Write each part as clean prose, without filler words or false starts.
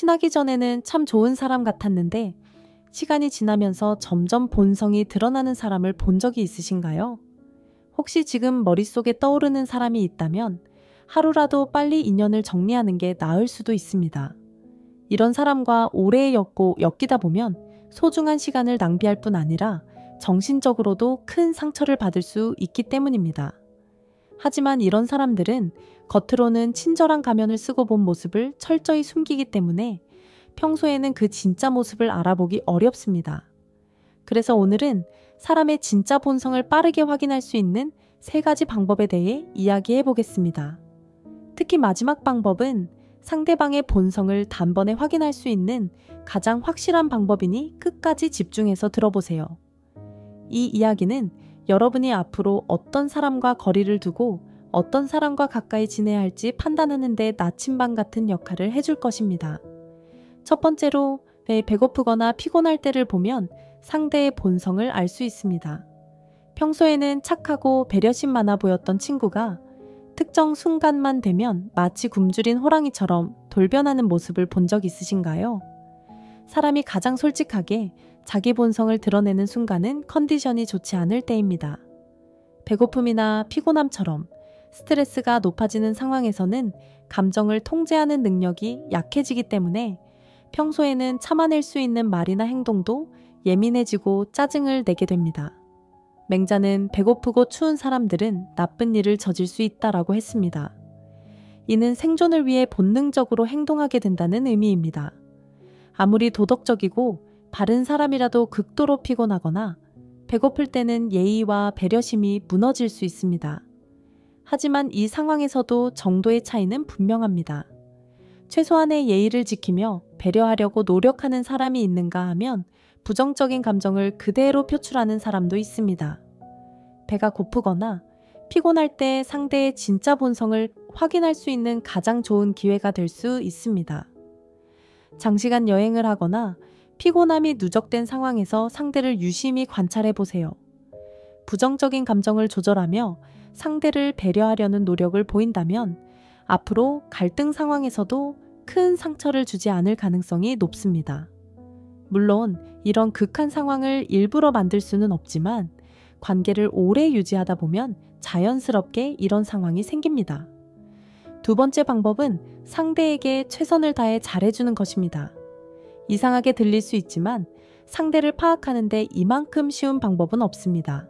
친하기 전에는 참 좋은 사람 같았는데 시간이 지나면서 점점 본성이 드러나는 사람을 본 적이 있으신가요? 혹시 지금 머릿속에 떠오르는 사람이 있다면 하루라도 빨리 인연을 정리하는 게 나을 수도 있습니다. 이런 사람과 오래 엮이다 보면 소중한 시간을 낭비할 뿐 아니라 정신적으로도 큰 상처를 받을 수 있기 때문입니다. 하지만 이런 사람들은 겉으로는 친절한 가면을 쓰고 본 모습을 철저히 숨기기 때문에 평소에는 그 진짜 모습을 알아보기 어렵습니다. 그래서 오늘은 사람의 진짜 본성을 빠르게 확인할 수 있는 3가지 방법에 대해 이야기해 보겠습니다. 특히 마지막 방법은 상대방의 본성을 단번에 확인할 수 있는 가장 확실한 방법이니 끝까지 집중해서 들어보세요. 이 이야기는 여러분이 앞으로 어떤 사람과 거리를 두고 어떤 사람과 가까이 지내야 할지 판단하는 데 나침반 같은 역할을 해줄 것입니다. 첫 번째로, 배고프거나 피곤할 때를 보면 상대의 본성을 알 수 있습니다. 평소에는 착하고 배려심 많아 보였던 친구가 특정 순간만 되면 마치 굶주린 호랑이처럼 돌변하는 모습을 본 적 있으신가요? 사람이 가장 솔직하게 자기 본성을 드러내는 순간은 컨디션이 좋지 않을 때입니다. 배고픔이나 피곤함처럼 스트레스가 높아지는 상황에서는 감정을 통제하는 능력이 약해지기 때문에 평소에는 참아낼 수 있는 말이나 행동도 예민해지고 짜증을 내게 됩니다. 맹자는 배고프고 추운 사람들은 나쁜 일을 저질 수 있다라고 했습니다. 이는 생존을 위해 본능적으로 행동하게 된다는 의미입니다. 아무리 도덕적이고 바른 사람이라도 극도로 피곤하거나 배고플 때는 예의와 배려심이 무너질 수 있습니다. 하지만 이 상황에서도 정도의 차이는 분명합니다. 최소한의 예의를 지키며 배려하려고 노력하는 사람이 있는가 하면 부정적인 감정을 그대로 표출하는 사람도 있습니다. 배가 고프거나 피곤할 때 상대의 진짜 본성을 확인할 수 있는 가장 좋은 기회가 될 수 있습니다. 장시간 여행을 하거나 피곤함이 누적된 상황에서 상대를 유심히 관찰해 보세요. 부정적인 감정을 조절하며 상대를 배려하려는 노력을 보인다면 앞으로 갈등 상황에서도 큰 상처를 주지 않을 가능성이 높습니다. 물론 이런 극한 상황을 일부러 만들 수는 없지만 관계를 오래 유지하다 보면 자연스럽게 이런 상황이 생깁니다. 두 번째 방법은 상대에게 최선을 다해 잘해주는 것입니다. 이상하게 들릴 수 있지만 상대를 파악하는데 이만큼 쉬운 방법은 없습니다.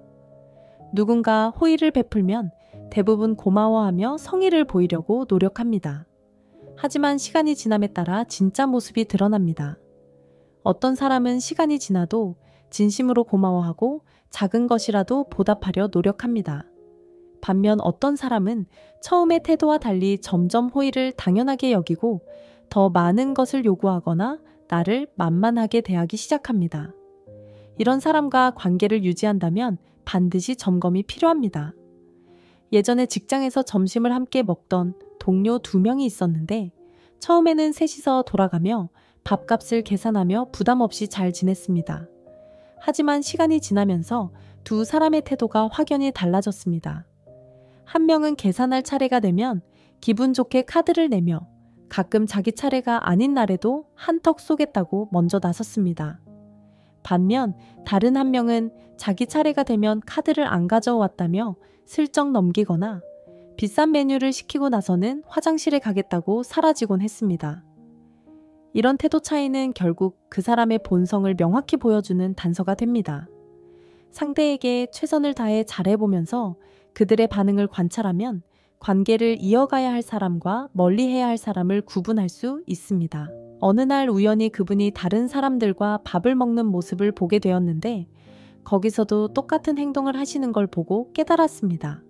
누군가 호의를 베풀면 대부분 고마워하며 성의를 보이려고 노력합니다. 하지만 시간이 지남에 따라 진짜 모습이 드러납니다. 어떤 사람은 시간이 지나도 진심으로 고마워하고 작은 것이라도 보답하려 노력합니다. 반면 어떤 사람은 처음의 태도와 달리 점점 호의를 당연하게 여기고 더 많은 것을 요구하거나 나를 만만하게 대하기 시작합니다. 이런 사람과 관계를 유지한다면 반드시 점검이 필요합니다. 예전에 직장에서 점심을 함께 먹던 동료 2명이 있었는데 처음에는 셋이서 돌아가며 밥값을 계산하며 부담 없이 잘 지냈습니다. 하지만 시간이 지나면서 두 사람의 태도가 확연히 달라졌습니다. 한 명은 계산할 차례가 되면 기분 좋게 카드를 내며 가끔 자기 차례가 아닌 날에도 한턱 쏘겠다고 먼저 나섰습니다. 반면 다른 한 명은 자기 차례가 되면 카드를 안 가져왔다며 슬쩍 넘기거나 비싼 메뉴를 시키고 나서는 화장실에 가겠다고 사라지곤 했습니다. 이런 태도 차이는 결국 그 사람의 본성을 명확히 보여주는 단서가 됩니다. 상대에게 최선을 다해 잘해보면서 그들의 반응을 관찰하면 관계를 이어가야 할 사람과 멀리해야 할 사람을 구분할 수 있습니다. 어느 날 우연히 그분이 다른 사람들과 밥을 먹는 모습을 보게 되었는데 거기서도 똑같은 행동을 하시는 걸 보고 깨달았습니다.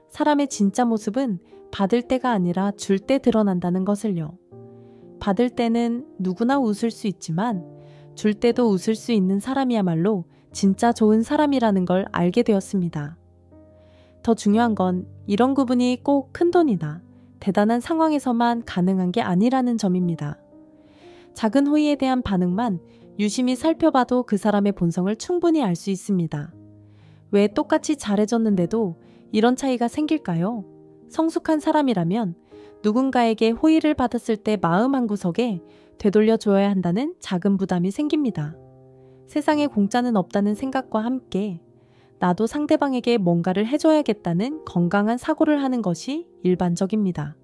사람의 진짜 모습은 받을 때가 아니라 줄 때 드러난다는 것을요. 받을 때는 누구나 웃을 수 있지만 줄 때도 웃을 수 있는 사람이야말로 진짜 좋은 사람이라는 걸 알게 되었습니다. 더 중요한 건 이런 구분이 꼭 큰돈이나 대단한 상황에서만 가능한 게 아니라는 점입니다. 작은 호의에 대한 반응만 유심히 살펴봐도 그 사람의 본성을 충분히 알 수 있습니다. 왜 똑같이 잘해줬는데도 이런 차이가 생길까요? 성숙한 사람이라면 누군가에게 호의를 받았을 때 마음 한구석에 되돌려줘야 한다는 작은 부담이 생깁니다. 세상에 공짜는 없다는 생각과 함께 나도 상대방에게 뭔가를 해줘야겠다는 건강한 사고를 하는 것이 일반적입니다.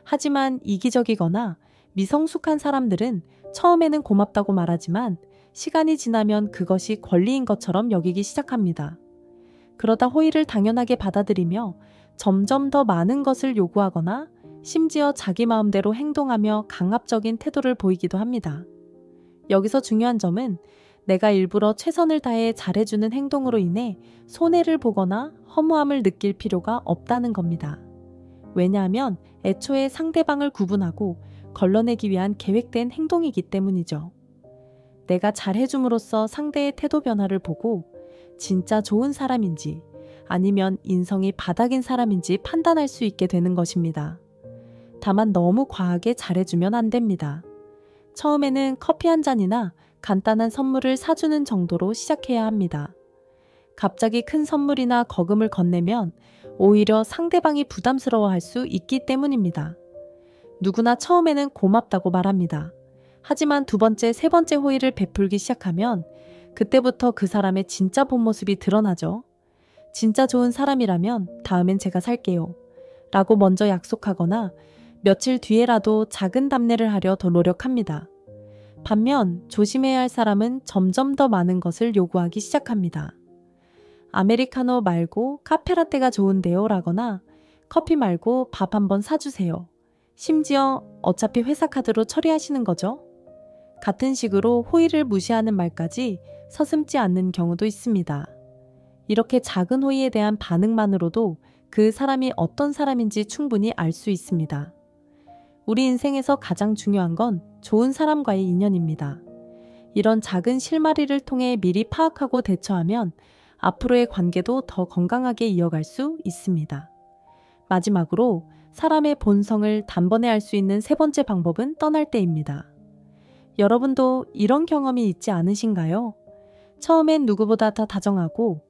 하지만 이기적이거나 미성숙한 사람들은 처음에는 고맙다고 말하지만 시간이 지나면 그것이 권리인 것처럼 여기기 시작합니다. 그러다 호의를 당연하게 받아들이며 점점 더 많은 것을 요구하거나 심지어 자기 마음대로 행동하며 강압적인 태도를 보이기도 합니다. 여기서 중요한 점은 내가 일부러 최선을 다해 잘해주는 행동으로 인해 손해를 보거나 허무함을 느낄 필요가 없다는 겁니다. 왜냐하면 애초에 상대방을 구분하고 걸러내기 위한 계획된 행동이기 때문이죠. 내가 잘해줌으로써 상대의 태도 변화를 보고 진짜 좋은 사람인지 아니면 인성이 바닥인 사람인지 판단할 수 있게 되는 것입니다. 다만 너무 과하게 잘해주면 안 됩니다. 처음에는 커피 한 잔이나 간단한 선물을 사주는 정도로 시작해야 합니다. 갑자기 큰 선물이나 거금을 건네면 오히려 상대방이 부담스러워할 수 있기 때문입니다. 누구나 처음에는 고맙다고 말합니다. 하지만 두 번째, 세 번째 호의를 베풀기 시작하면 그때부터 그 사람의 진짜 본 모습이 드러나죠. 진짜 좋은 사람이라면 다음엔 제가 살게요 라고 먼저 약속하거나 며칠 뒤에라도 작은 답례를 하려 더 노력합니다. 반면 조심해야 할 사람은 점점 더 많은 것을 요구하기 시작합니다. 아메리카노 말고 카페라떼가 좋은데요 라거나 커피 말고 밥 한번 사주세요. 심지어 어차피 회사 카드로 처리하시는 거죠. 같은 식으로 호의를 무시하는 말까지 서슴지 않는 경우도 있습니다. 이렇게 작은 호의에 대한 반응만으로도 그 사람이 어떤 사람인지 충분히 알 수 있습니다. 우리 인생에서 가장 중요한 건 좋은 사람과의 인연입니다. 이런 작은 실마리를 통해 미리 파악하고 대처하면 앞으로의 관계도 더 건강하게 이어갈 수 있습니다. 마지막으로 사람의 본성을 단번에 알 수 있는 세 번째 방법은 떠날 때입니다. 여러분도 이런 경험이 있지 않으신가요? 처음엔 누구보다 더 다정하고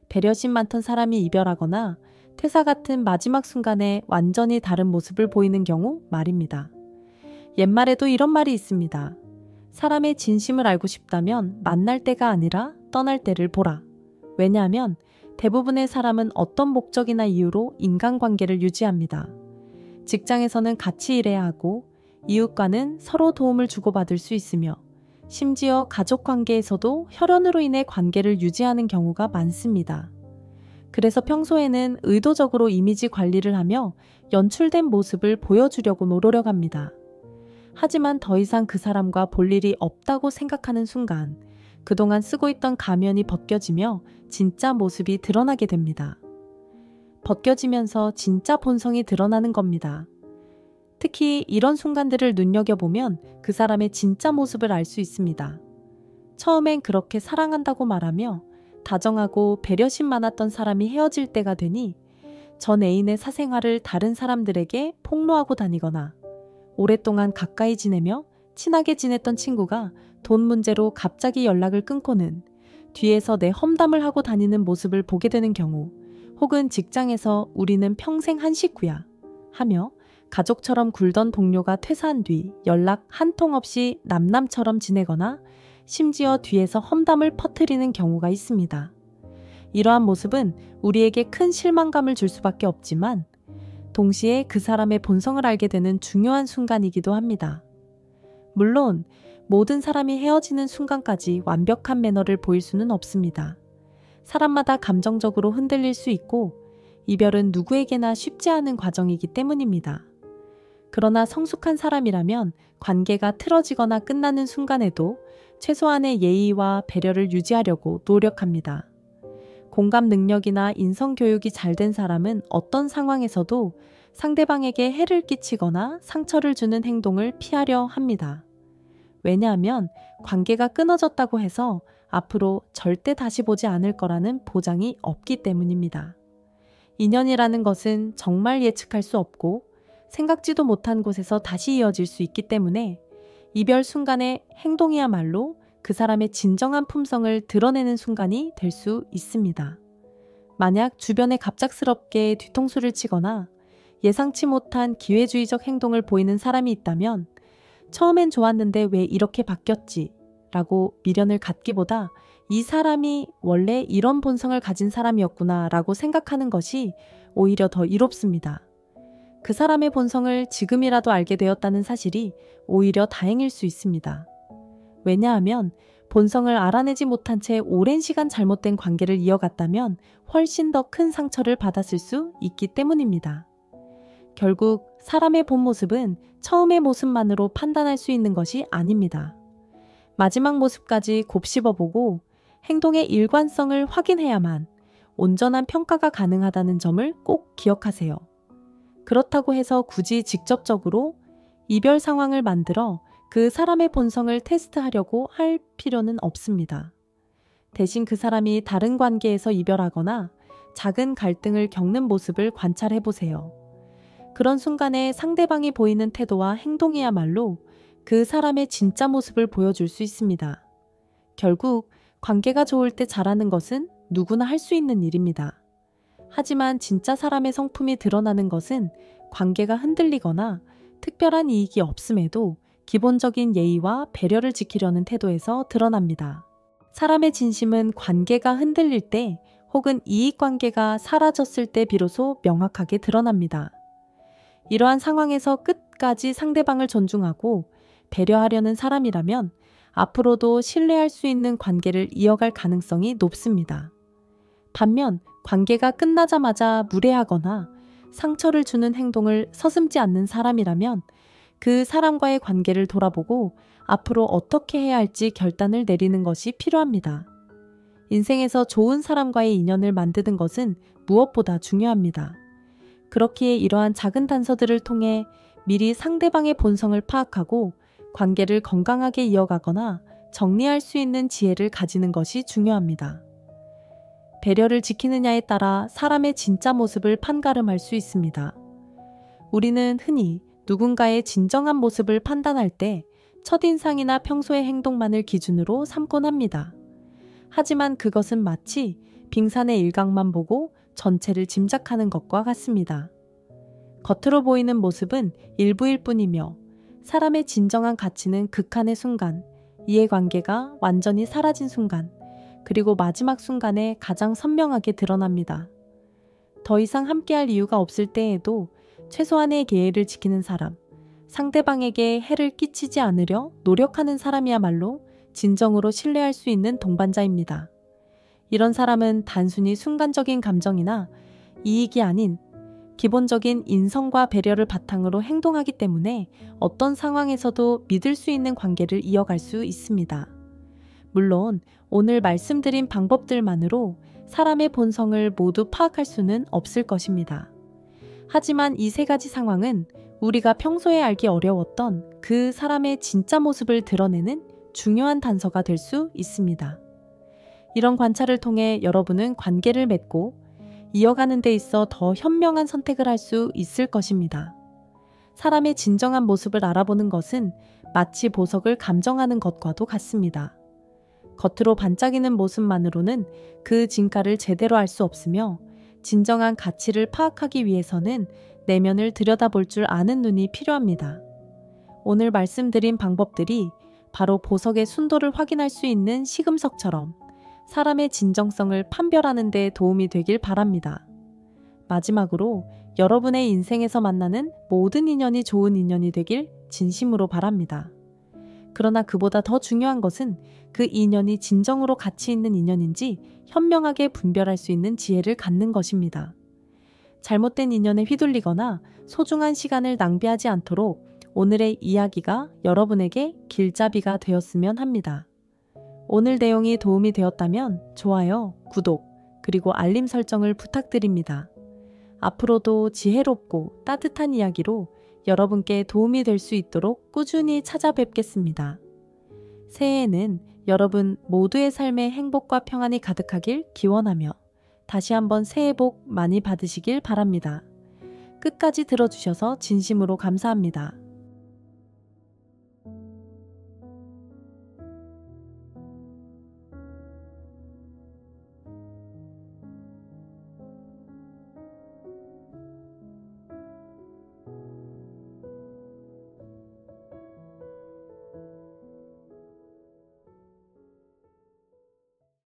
배려심 많던 사람이 이별하거나 퇴사 같은 마지막 순간에 완전히 다른 모습을 보이는 경우 말입니다. 옛말에도 이런 말이 있습니다. 사람의 진심을 알고 싶다면 만날 때가 아니라 떠날 때를 보라. 왜냐하면 대부분의 사람은 어떤 목적이나 이유로 인간관계를 유지합니다. 직장에서는 같이 일해야 하고 이웃과는 서로 도움을 주고받을 수 있으며 심지어 가족관계에서도 혈연으로 인해 관계를 유지하는 경우가 많습니다. 그래서 평소에는 의도적으로 이미지 관리를 하며 연출된 모습을 보여주려고 노력합니다. 하지만 더 이상 그 사람과 볼 일이 없다고 생각하는 순간 그동안 쓰고 있던 가면이 벗겨지며 진짜 모습이 드러나게 됩니다. 벗겨지면서 진짜 본성이 드러나는 겁니다. 특히 이런 순간들을 눈여겨보면 그 사람의 진짜 모습을 알 수 있습니다. 처음엔 그렇게 사랑한다고 말하며 다정하고 배려심 많았던 사람이 헤어질 때가 되니 전 애인의 사생활을 다른 사람들에게 폭로하고 다니거나 오랫동안 가까이 지내며 친하게 지냈던 친구가 돈 문제로 갑자기 연락을 끊고는 뒤에서 내 험담을 하고 다니는 모습을 보게 되는 경우 혹은 직장에서 우리는 평생 한 식구야 하며 가족처럼 굴던 동료가 퇴사한 뒤 연락 한 통 없이 남남처럼 지내거나 심지어 뒤에서 험담을 퍼뜨리는 경우가 있습니다. 이러한 모습은 우리에게 큰 실망감을 줄 수밖에 없지만 동시에 그 사람의 본성을 알게 되는 중요한 순간이기도 합니다. 물론 모든 사람이 헤어지는 순간까지 완벽한 매너를 보일 수는 없습니다. 사람마다 감정적으로 흔들릴 수 있고 이별은 누구에게나 쉽지 않은 과정이기 때문입니다. 그러나 성숙한 사람이라면 관계가 틀어지거나 끝나는 순간에도 최소한의 예의와 배려를 유지하려고 노력합니다. 공감 능력이나 인성 교육이 잘 된 사람은 어떤 상황에서도 상대방에게 해를 끼치거나 상처를 주는 행동을 피하려 합니다. 왜냐하면 관계가 끊어졌다고 해서 앞으로 절대 다시 보지 않을 거라는 보장이 없기 때문입니다. 인연이라는 것은 정말 예측할 수 없고 생각지도 못한 곳에서 다시 이어질 수 있기 때문에 이별 순간의 행동이야말로 그 사람의 진정한 품성을 드러내는 순간이 될 수 있습니다. 만약 주변에 갑작스럽게 뒤통수를 치거나 예상치 못한 기회주의적 행동을 보이는 사람이 있다면 처음엔 좋았는데 왜 이렇게 바뀌었지? 라고 미련을 갖기보다 이 사람이 원래 이런 본성을 가진 사람이었구나 라고 생각하는 것이 오히려 더 이롭습니다. 그 사람의 본성을 지금이라도 알게 되었다는 사실이 오히려 다행일 수 있습니다. 왜냐하면 본성을 알아내지 못한 채 오랜 시간 잘못된 관계를 이어갔다면 훨씬 더 큰 상처를 받았을 수 있기 때문입니다. 결국 사람의 본 모습은 처음의 모습만으로 판단할 수 있는 것이 아닙니다. 마지막 모습까지 곱씹어보고 행동의 일관성을 확인해야만 온전한 평가가 가능하다는 점을 꼭 기억하세요. 그렇다고 해서 굳이 직접적으로 이별 상황을 만들어 그 사람의 본성을 테스트하려고 할 필요는 없습니다. 대신 그 사람이 다른 관계에서 이별하거나 작은 갈등을 겪는 모습을 관찰해 보세요. 그런 순간에 상대방이 보이는 태도와 행동이야말로 그 사람의 진짜 모습을 보여줄 수 있습니다. 결국 관계가 좋을 때 잘하는 것은 누구나 할 수 있는 일입니다. 하지만 진짜 사람의 성품이 드러나는 것은 관계가 흔들리거나 특별한 이익이 없음에도 기본적인 예의와 배려를 지키려는 태도에서 드러납니다. 사람의 진심은 관계가 흔들릴 때 혹은 이익관계가 사라졌을 때 비로소 명확하게 드러납니다. 이러한 상황에서 끝까지 상대방을 존중하고 배려하려는 사람이라면 앞으로도 신뢰할 수 있는 관계를 이어갈 가능성이 높습니다. 반면 관계가 끝나자마자 무례하거나 상처를 주는 행동을 서슴지 않는 사람이라면 그 사람과의 관계를 돌아보고 앞으로 어떻게 해야 할지 결단을 내리는 것이 필요합니다. 인생에서 좋은 사람과의 인연을 만드는 것은 무엇보다 중요합니다. 그렇기에 이러한 작은 단서들을 통해 미리 상대방의 본성을 파악하고 관계를 건강하게 이어가거나 정리할 수 있는 지혜를 가지는 것이 중요합니다. 배려를 지키느냐에 따라 사람의 진짜 모습을 판가름할 수 있습니다. 우리는 흔히 누군가의 진정한 모습을 판단할 때 첫인상이나 평소의 행동만을 기준으로 삼곤 합니다. 하지만 그것은 마치 빙산의 일각만 보고 전체를 짐작하는 것과 같습니다. 겉으로 보이는 모습은 일부일 뿐이며 사람의 진정한 가치는 극한의 순간, 이해관계가 완전히 사라진 순간, 그리고 마지막 순간에 가장 선명하게 드러납니다. 더 이상 함께할 이유가 없을 때에도 최소한의 예의를 지키는 사람, 상대방에게 해를 끼치지 않으려 노력하는 사람이야말로 진정으로 신뢰할 수 있는 동반자입니다. 이런 사람은 단순히 순간적인 감정이나 이익이 아닌 기본적인 인성과 배려를 바탕으로 행동하기 때문에 어떤 상황에서도 믿을 수 있는 관계를 이어갈 수 있습니다. 물론 오늘 말씀드린 방법들만으로 사람의 본성을 모두 파악할 수는 없을 것입니다. 하지만 이 세 가지 상황은 우리가 평소에 알기 어려웠던 그 사람의 진짜 모습을 드러내는 중요한 단서가 될 수 있습니다. 이런 관찰을 통해 여러분은 관계를 맺고 이어가는 데 있어 더 현명한 선택을 할 수 있을 것입니다. 사람의 진정한 모습을 알아보는 것은 마치 보석을 감정하는 것과도 같습니다. 겉으로 반짝이는 모습만으로는 그 진가를 제대로 알 수 없으며 진정한 가치를 파악하기 위해서는 내면을 들여다볼 줄 아는 눈이 필요합니다. 오늘 말씀드린 방법들이 바로 보석의 순도를 확인할 수 있는 시금석처럼 사람의 진정성을 판별하는 데 도움이 되길 바랍니다. 마지막으로 여러분의 인생에서 만나는 모든 인연이 좋은 인연이 되길 진심으로 바랍니다. 그러나 그보다 더 중요한 것은 그 인연이 진정으로 가치 있는 인연인지 현명하게 분별할 수 있는 지혜를 갖는 것입니다. 잘못된 인연에 휘둘리거나 소중한 시간을 낭비하지 않도록 오늘의 이야기가 여러분에게 길잡이가 되었으면 합니다. 오늘 내용이 도움이 되었다면 좋아요, 구독, 그리고 알림 설정을 부탁드립니다. 앞으로도 지혜롭고 따뜻한 이야기로 여러분께 도움이 될 수 있도록 꾸준히 찾아뵙겠습니다. 새해에는 여러분 모두의 삶에 행복과 평안이 가득하길 기원하며 다시 한번 새해 복 많이 받으시길 바랍니다. 끝까지 들어주셔서 진심으로 감사합니다.